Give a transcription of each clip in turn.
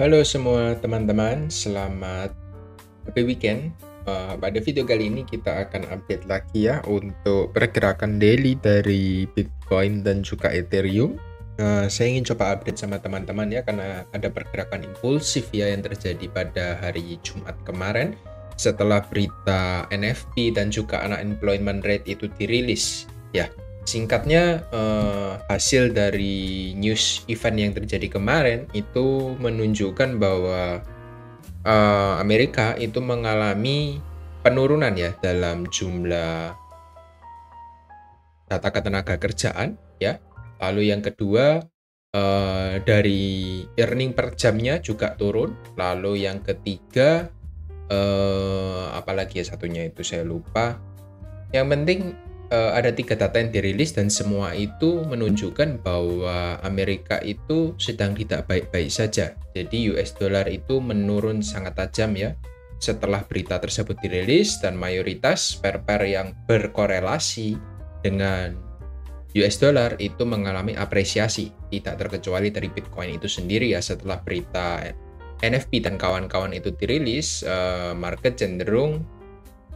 Halo semua teman-teman, selamat happy weekend. Pada video kali ini kita akan update lagi ya untuk pergerakan daily dari Bitcoin dan juga Ethereum. Saya ingin coba update sama teman-teman ya karena ada pergerakan impulsif ya yang terjadi pada hari Jumat kemarin setelah berita NFP dan juga unemployment rate itu dirilis ya. Singkatnya, hasil dari news event yang terjadi kemarin itu menunjukkan bahwa Amerika itu mengalami penurunan ya dalam jumlah data ketenaga kerjaan ya. Lalu yang kedua, dari earning per jamnya juga turun. Lalu yang ketiga, apalagi ya satunya itu saya lupa. Yang penting ada 3 data yang dirilis dan semua itu menunjukkan bahwa Amerika itu sedang tidak baik-baik saja. Jadi US dollar itu menurun sangat tajam ya setelah berita tersebut dirilis, dan mayoritas pair-pair yang berkorelasi dengan US dollar itu mengalami apresiasi, tidak terkecuali dari Bitcoin itu sendiri ya. Setelah berita NFP dan kawan-kawan itu dirilis, market cenderung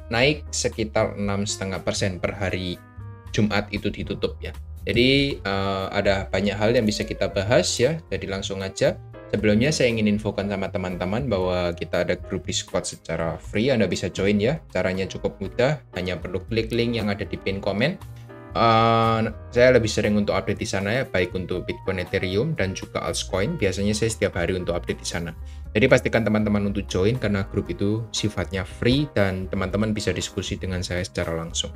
naik sekitar 6,5% per hari Jumat itu ditutup ya. Jadi ada banyak hal yang bisa kita bahas ya. Jadi langsung aja. Sebelumnya saya ingin infokan sama teman-teman bahwa kita ada grup Discord secara free. Anda bisa join ya. Caranya cukup mudah. Hanya perlu klik link yang ada di pin komen. Saya lebih sering untuk update di sana ya, baik untuk Bitcoin, Ethereum, dan juga altcoin. Biasanya saya setiap hari untuk update di sana. Jadi pastikan teman-teman untuk join karena grup itu sifatnya free dan teman-teman bisa diskusi dengan saya secara langsung.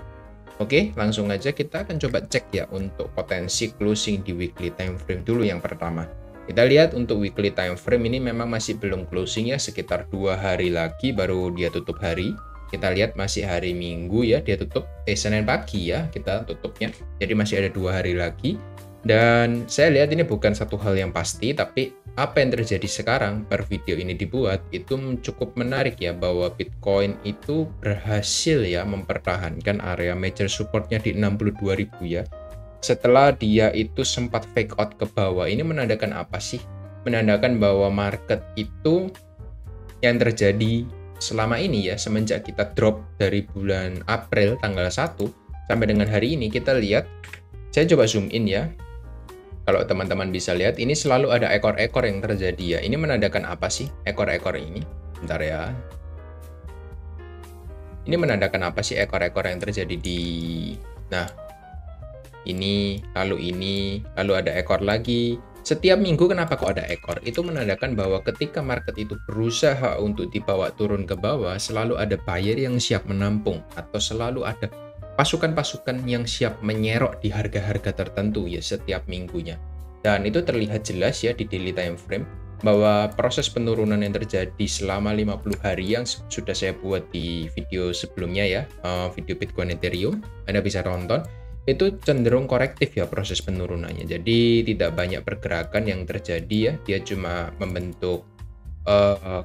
Oke, langsung aja kita akan coba cek ya untuk potensi closing di weekly time frame dulu yang pertama. Kita lihat untuk weekly time frame ini memang masih belum closing ya, sekitar 2 hari lagi baru dia tutup hari. Kita lihat masih hari Minggu ya, dia tutup Senin pagi ya, kita tutupnya. Jadi masih ada 2 hari lagi. Dan saya lihat ini bukan satu hal yang pasti, tapi apa yang terjadi sekarang per video ini dibuat itu cukup menarik ya, bahwa Bitcoin itu berhasil ya mempertahankan area major supportnya di 62.000 ya. Setelah dia itu sempat fake out ke bawah, ini menandakan apa sih? Menandakan bahwa market itu yang terjadi selama ini ya, semenjak kita drop dari bulan April tanggal 1 sampai dengan hari ini, kita lihat, saya coba zoom in ya. Kalau teman-teman bisa lihat, ini selalu ada ekor-ekor yang terjadi ya. Ini menandakan apa sih ekor-ekor ini? Bentar ya. Ini menandakan apa sih ekor-ekor yang terjadi di... Nah, ini, lalu ada ekor lagi. Setiap minggu kenapa kok ada ekor? Itu menandakan bahwa ketika market itu berusaha untuk dibawa turun ke bawah, selalu ada buyer yang siap menampung, atau selalu ada pasukan-pasukan yang siap menyerok di harga-harga tertentu ya setiap minggunya. Dan itu terlihat jelas ya di daily time frame bahwa proses penurunan yang terjadi selama 50 hari yang sudah saya buat di video sebelumnya ya, video Bitcoin Ethereum, Anda bisa tonton, itu cenderung korektif ya proses penurunannya. Jadi tidak banyak pergerakan yang terjadi ya, dia cuma membentuk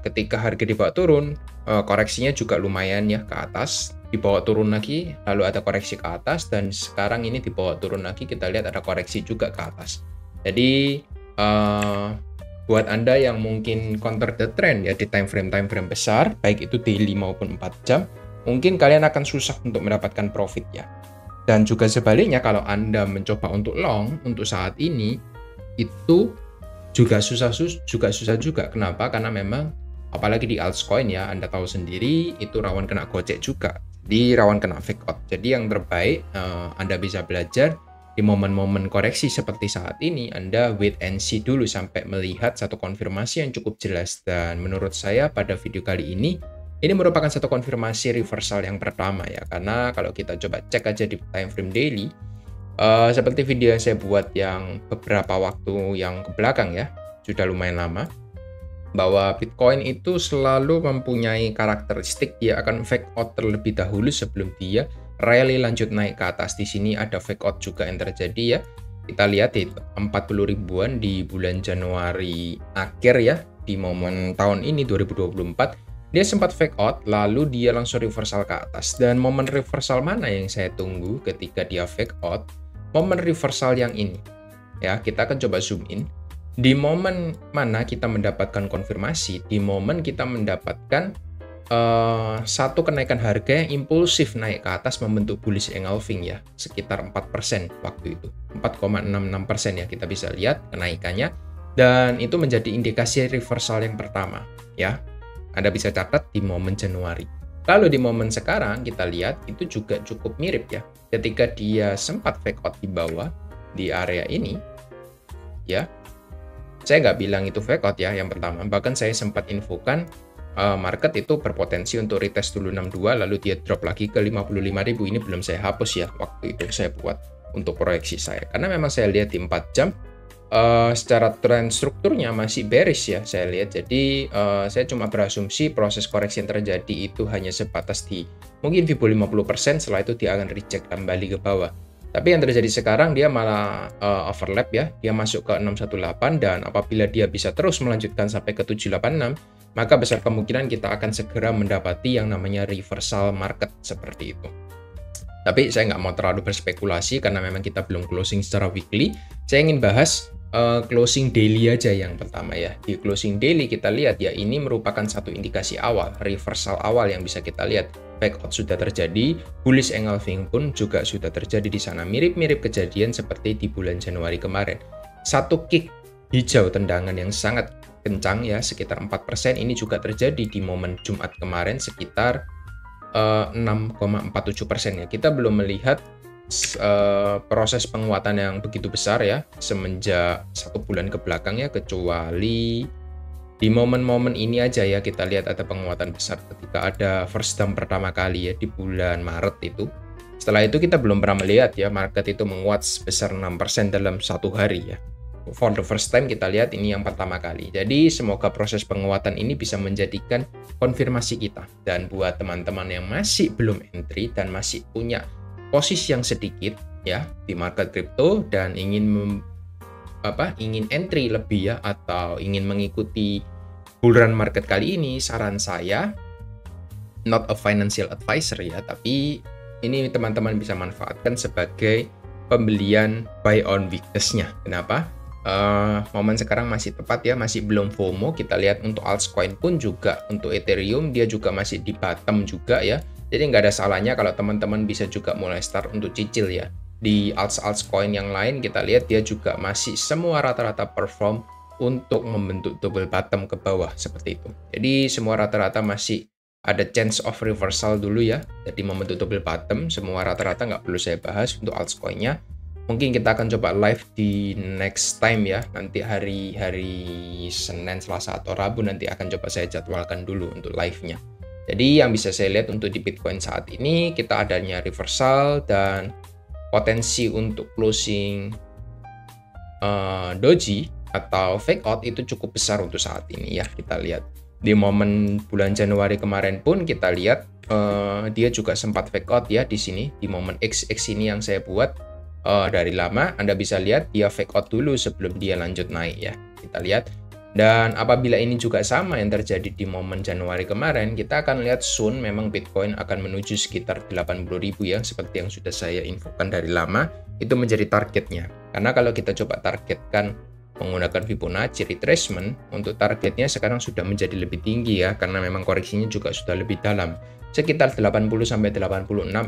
ketika harga dibawa turun, koreksinya juga lumayan ya ke atas, dibawa turun lagi, lalu ada koreksi ke atas, dan sekarang ini dibawa turun lagi, kita lihat ada koreksi juga ke atas. Jadi buat Anda yang mungkin counter the trend ya di time frame besar, baik itu daily maupun 4 jam, mungkin kalian akan susah untuk mendapatkan profit ya. Dan juga sebaliknya, kalau Anda mencoba untuk long untuk saat ini, itu juga susah juga. Kenapa? Karena memang apalagi di altcoin ya, Anda tahu sendiri itu rawan kena gocek juga, di rawan kena fake out. Jadi yang terbaik Anda bisa belajar di momen-momen koreksi seperti saat ini, Anda wait and see dulu sampai melihat satu konfirmasi yang cukup jelas. Dan menurut saya pada video kali ini merupakan satu konfirmasi reversal yang pertama ya, karena kalau kita coba cek aja di time frame daily, seperti video yang saya buat yang beberapa waktu yang kebelakang ya, sudah lumayan lama, bahwa Bitcoin itu selalu mempunyai karakteristik dia akan fake out terlebih dahulu sebelum dia rally lanjut naik ke atas. Di sini ada fake out juga yang terjadi ya. Kita lihat di 40 ribuan di bulan Januari akhir ya, di momen tahun ini 2024. Dia sempat fake out, lalu dia langsung reversal ke atas. Dan momen reversal mana yang saya tunggu ketika dia fake out? Momen reversal yang ini. Ya, kita akan coba zoom in. Di momen mana kita mendapatkan konfirmasi, di momen kita mendapatkan satu kenaikan harga yang impulsif naik ke atas membentuk bullish engulfing ya, sekitar 4% waktu itu. 4,66% ya kita bisa lihat kenaikannya, dan itu menjadi indikasi reversal yang pertama ya. Anda bisa catat di momen Januari. Lalu di momen sekarang kita lihat itu juga cukup mirip ya. Ketika dia sempat fake out di bawah di area ini ya. Saya nggak bilang itu fake out ya yang pertama, bahkan saya sempat infokan market itu berpotensi untuk retest dulu 62 lalu dia drop lagi ke 55.000. Ini belum saya hapus ya, waktu itu saya buat untuk proyeksi saya, karena memang saya lihat di 4 jam secara tren strukturnya masih bearish ya saya lihat. Jadi saya cuma berasumsi proses koreksi yang terjadi itu hanya sebatas di mungkin Fibo 50%, setelah itu dia akan reject kembali ke bawah. Tapi yang terjadi sekarang dia malah overlap ya, dia masuk ke 618, dan apabila dia bisa terus melanjutkan sampai ke 786, maka besar kemungkinan kita akan segera mendapati yang namanya reversal market seperti itu. Tapi saya nggak mau terlalu berspekulasi karena memang kita belum closing secara weekly. Saya ingin bahas closing daily aja yang pertama ya. Di closing daily kita lihat ya, ini merupakan satu indikasi awal, reversal awal yang bisa kita lihat. Fake out sudah terjadi, bullish engulfing pun juga sudah terjadi di sana. Mirip-mirip kejadian seperti di bulan Januari kemarin. Satu kick hijau tendangan yang sangat kencang ya, sekitar 4%, ini juga terjadi di momen Jumat kemarin sekitar 6,47% ya. Kita belum melihat proses penguatan yang begitu besar ya semenjak 1 bulan ke belakang ya, kecuali di momen-momen ini aja ya kita lihat ada penguatan besar ketika ada first dump pertama kali ya di bulan Maret itu. Setelah itu kita belum pernah melihat ya market itu menguat sebesar 6% dalam satu hari ya. For the first time kita lihat ini yang pertama kali. Jadi semoga proses penguatan ini bisa menjadikan konfirmasi kita. Dan buat teman-teman yang masih belum entry dan masih punya posisi yang sedikit ya di market crypto dan ingin entry lebih ya, atau ingin mengikuti bullrun market kali ini, saran saya, not a financial advisor ya, tapi ini teman-teman bisa manfaatkan sebagai pembelian buy on weakness-nya. Kenapa? Momen sekarang masih tepat ya, masih belum FOMO. Kita lihat untuk altcoin pun juga, untuk Ethereum dia juga masih di bottom juga ya. Jadi nggak ada salahnya kalau teman-teman bisa juga mulai start untuk cicil ya. Di altcoin yang lain kita lihat dia juga masih semua rata-rata perform untuk membentuk double bottom ke bawah seperti itu. Jadi semua rata-rata masih ada chance of reversal dulu ya. Jadi membentuk double bottom, semua rata-rata nggak perlu saya bahas untuk altcoinnya. Mungkin kita akan coba live di next time ya. Nanti hari Senin, Selasa, atau Rabu nanti akan coba saya jadwalkan dulu untuk live-nya. Jadi yang bisa saya lihat untuk di Bitcoin saat ini kita adanya reversal dan potensi untuk closing doji atau fake out itu cukup besar untuk saat ini ya. Kita lihat di momen bulan Januari kemarin pun kita lihat dia juga sempat fake out ya di sini di momen XX ini yang saya buat dari lama. Anda bisa lihat dia fake out dulu sebelum dia lanjut naik ya. Kita lihat. Dan apabila ini juga sama yang terjadi di momen Januari kemarin, kita akan lihat soon memang Bitcoin akan menuju sekitar 80.000 ya, seperti yang sudah saya infokan dari lama, itu menjadi targetnya. Karena kalau kita coba targetkan menggunakan Fibonacci retracement, untuk targetnya sekarang sudah menjadi lebih tinggi ya, karena memang koreksinya juga sudah lebih dalam. Sekitar 80-86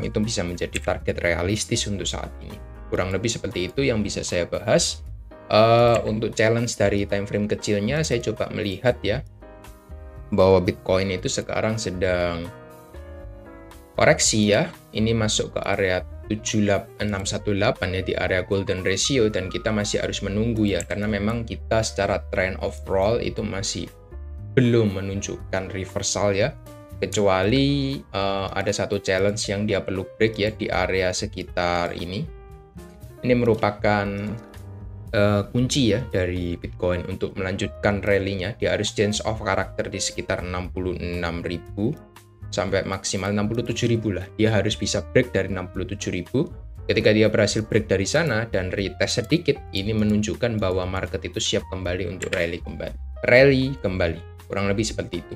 itu bisa menjadi target realistis untuk saat ini. Kurang lebih seperti itu yang bisa saya bahas. Untuk challenge dari time frame kecilnya, saya coba melihat ya bahwa Bitcoin itu sekarang sedang koreksi ya. Ini masuk ke area 78618 ya, di area golden ratio, dan kita masih harus menunggu ya, karena memang kita secara trend overall itu masih belum menunjukkan reversal ya, kecuali ada satu challenge yang dia perlu break ya di area sekitar ini. Ini merupakan kunci ya dari Bitcoin untuk melanjutkan rally-nya. Dia harus change of karakter di sekitar 66.000 sampai maksimal 67.000 lah. Dia harus bisa break dari 67.000. Ketika dia berhasil break dari sana dan retest sedikit, ini menunjukkan bahwa market itu siap kembali untuk rally kembali. Kurang lebih seperti itu.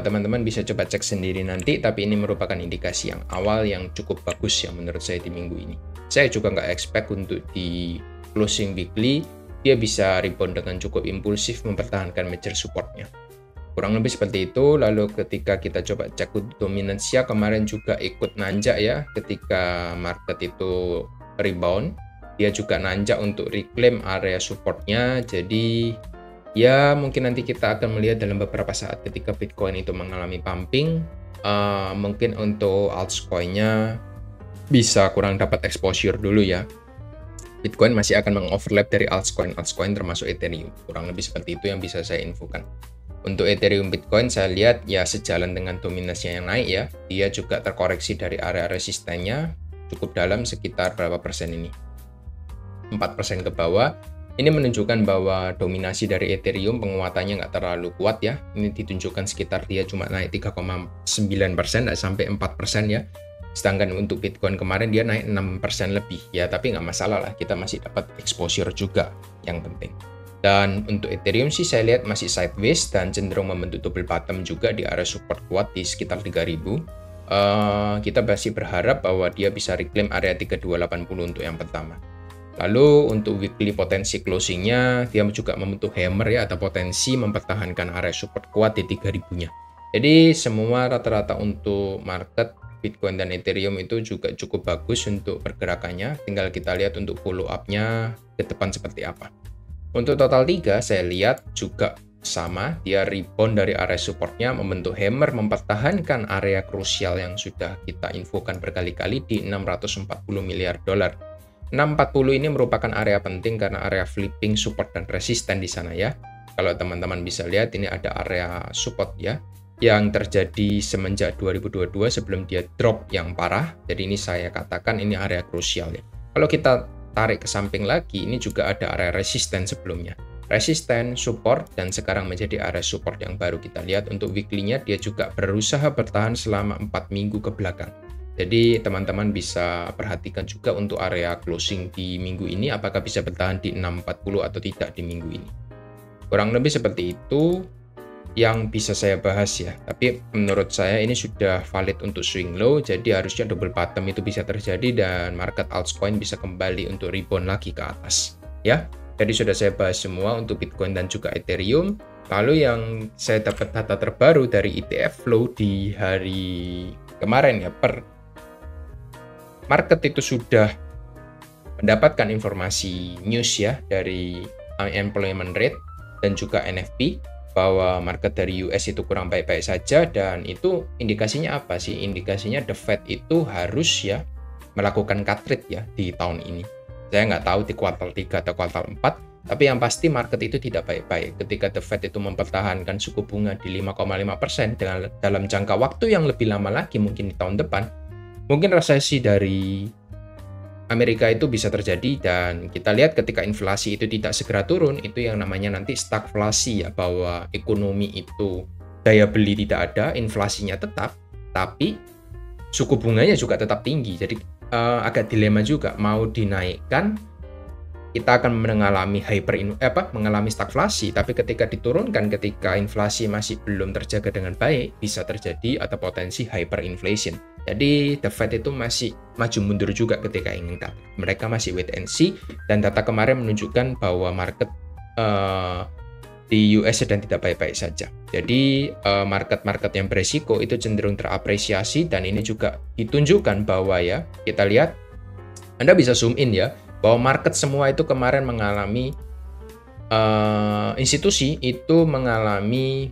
Teman-teman bisa coba cek sendiri nanti, tapi ini merupakan indikasi yang awal yang cukup bagus ya menurut saya di minggu ini. Saya juga nggak expect untuk di closing weekly dia bisa rebound dengan cukup impulsif mempertahankan major supportnya. Kurang lebih seperti itu. Lalu ketika kita coba cek dominansia kemarin juga ikut nanjak ya, ketika market itu rebound, dia juga nanjak untuk reclaim area supportnya. Jadi ya mungkin nanti kita akan melihat dalam beberapa saat ketika Bitcoin itu mengalami pumping, mungkin untuk altcoin-nya bisa kurang dapat exposure dulu ya. Bitcoin masih akan mengoverlap dari altcoin termasuk Ethereum. Kurang lebih seperti itu yang bisa saya infokan. Untuk Ethereum Bitcoin saya lihat ya sejalan dengan dominasinya yang naik ya. Dia juga terkoreksi dari area resistennya cukup dalam, sekitar berapa persen ini? 4% ke bawah. Ini menunjukkan bahwa dominasi dari Ethereum penguatannya nggak terlalu kuat ya. Ini ditunjukkan sekitar dia cuma naik 3,9%, nggak sampai 4% ya. Sedangkan untuk Bitcoin kemarin dia naik 6% lebih ya, tapi nggak masalah lah, kita masih dapat exposure juga yang penting. Dan untuk Ethereum sih saya lihat masih sideways dan cenderung membentuk double bottom juga di area support kuat di sekitar 3000. Kita masih berharap bahwa dia bisa reclaim area 3280 untuk yang pertama. Lalu untuk weekly potensi closingnya dia juga membentuk hammer ya, atau potensi mempertahankan area support kuat di 3000-nya. Jadi semua rata-rata untuk market Bitcoin dan Ethereum itu juga cukup bagus untuk pergerakannya. Tinggal kita lihat untuk follow up-nya ke depan seperti apa. Untuk total 3 saya lihat juga sama, dia rebound dari area supportnya, membentuk hammer mempertahankan area krusial yang sudah kita infokan berkali-kali di 640 miliar dolar. 640 ini merupakan area penting karena area flipping support dan resisten di sana ya. Kalau teman-teman bisa lihat ini ada area support ya yang terjadi semenjak 2022 sebelum dia drop yang parah. Jadi ini saya katakan ini area krusial ya. Kalau kita tarik ke samping lagi, ini juga ada area resisten sebelumnya. Resisten, support, dan sekarang menjadi area support yang baru kita lihat. Untuk weekly-nya dia juga berusaha bertahan selama 4 minggu ke belakang. Jadi teman-teman bisa perhatikan juga untuk area closing di minggu ini, apakah bisa bertahan di 640 atau tidak di minggu ini. Kurang lebih seperti itu yang bisa saya bahas ya. Tapi menurut saya ini sudah valid untuk swing low, jadi harusnya double bottom itu bisa terjadi dan market altcoin bisa kembali untuk rebound lagi ke atas ya. Jadi sudah saya bahas semua untuk Bitcoin dan juga Ethereum. Lalu yang saya dapat data terbaru dari ETF flow di hari kemarin ya, per market itu sudah mendapatkan informasi news ya dari unemployment rate dan juga NFP, bahwa market dari US itu kurang baik-baik saja. Dan itu indikasinya apa sih? Indikasinya the Fed itu harus ya melakukan cut rate ya di tahun ini. Saya nggak tahu di kuartal 3 atau kuartal 4, tapi yang pasti market itu tidak baik-baik ketika the Fed itu mempertahankan suku bunga di 5,5% dalam jangka waktu yang lebih lama lagi, mungkin di tahun depan. Mungkin resesi dari Amerika itu bisa terjadi, dan kita lihat ketika inflasi itu tidak segera turun, itu yang namanya nanti stagflasi ya, bahwa ekonomi itu daya beli tidak ada, inflasinya tetap, tapi suku bunganya juga tetap tinggi. Jadi agak dilema juga, mau dinaikkan kita akan mengalami stagflasi, tapi ketika diturunkan, ketika inflasi masih belum terjaga dengan baik, bisa terjadi atau potensi hyperinflation. Jadi the Fed itu masih maju mundur juga ketika ingin cut. Mereka masih wait and see, dan data kemarin menunjukkan bahwa market di US sedang tidak baik-baik saja. Jadi market-market yang beresiko itu cenderung terapresiasi, dan ini juga ditunjukkan bahwa ya, kita lihat, Anda bisa zoom in ya, bahwa market semua itu kemarin mengalami institusi itu mengalami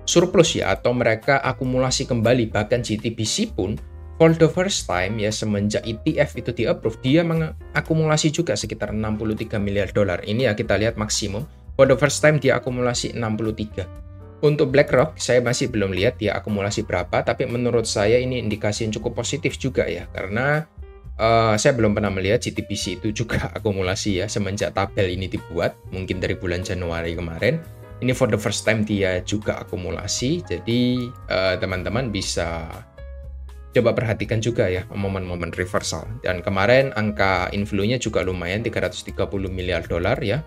surplus ya, atau mereka akumulasi kembali. Bahkan GTBC pun for the first time ya, semenjak ETF itu di-approve, dia mengakumulasi juga sekitar 63 miliar dolar. Ini ya kita lihat maksimum. For the first time dia akumulasi 63. Untuk BlackRock saya masih belum lihat dia akumulasi berapa, tapi menurut saya ini indikasi yang cukup positif juga ya, karena saya belum pernah melihat GTBC itu juga akumulasi ya semenjak tabel ini dibuat, mungkin dari bulan Januari kemarin. Ini for the first time dia juga akumulasi. Jadi teman-teman bisa coba perhatikan juga ya momen-momen reversal. Dan kemarin angka inflow-nya juga lumayan, 330 miliar dolar ya.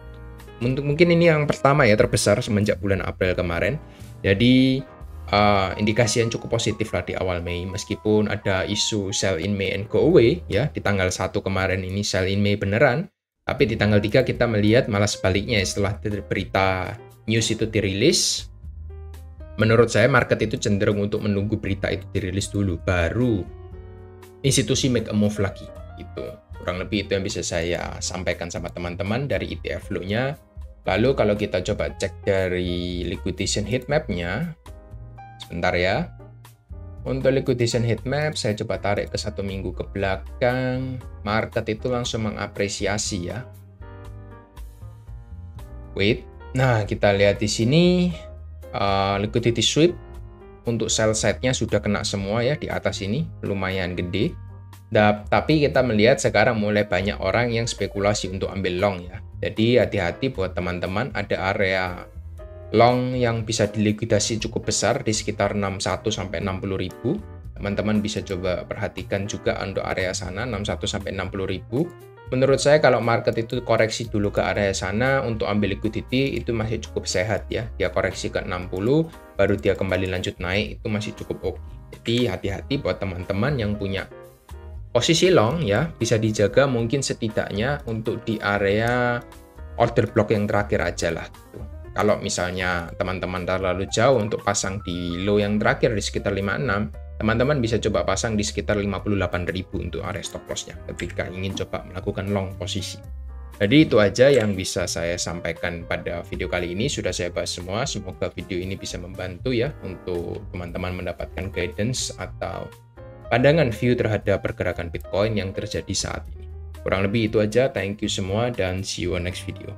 Mungkin ini yang pertama ya terbesar semenjak bulan April kemarin. Jadi indikasi yang cukup positif lah di awal Mei, meskipun ada isu sell in May and go away ya, di tanggal 1 kemarin ini sell in May beneran, Tapi di tanggal 3 kita melihat malah sebaliknya, setelah berita news itu dirilis, menurut saya market itu cenderung untuk menunggu berita itu dirilis dulu, baru institusi make a move lagi gitu. Kurang lebih itu yang bisa saya sampaikan sama teman-teman dari ETF flow-nya. Lalu kalau kita coba cek dari liquidation heat map-nya, sebentar ya. Untuk liquidation heat map, saya coba tarik ke 1 minggu ke belakang. Market itu langsung mengapresiasi ya. Wait. Nah, kita lihat di sini liquidity sweep untuk sell side-nya sudah kena semua ya di atas ini, lumayan gede. Tapi kita melihat sekarang mulai banyak orang yang spekulasi untuk ambil long ya. Jadi hati-hati buat teman-teman, ada area long yang bisa dilikuidasi cukup besar di sekitar 61 sampai 60.000. Teman-teman bisa coba perhatikan juga untuk area sana 61 sampai 60.000. Menurut saya kalau market itu koreksi dulu ke area sana untuk ambil liquidity itu masih cukup sehat ya. Dia koreksi ke 60 baru dia kembali lanjut naik, itu masih cukup oke. Jadi hati-hati buat teman-teman yang punya posisi long ya, bisa dijaga mungkin setidaknya untuk di area order block yang terakhir aja lah gitu. Kalau misalnya teman-teman terlalu jauh untuk pasang di low yang terakhir di sekitar 56, teman-teman bisa coba pasang di sekitar 58.000 untuk area stop loss-nya ketika ingin coba melakukan long posisi. Jadi itu aja yang bisa saya sampaikan pada video kali ini. Sudah saya bahas semua. Semoga video ini bisa membantu ya untuk teman-teman mendapatkan guidance atau pandangan view terhadap pergerakan Bitcoin yang terjadi saat ini. Kurang lebih itu aja. Thank you semua dan see you on next video.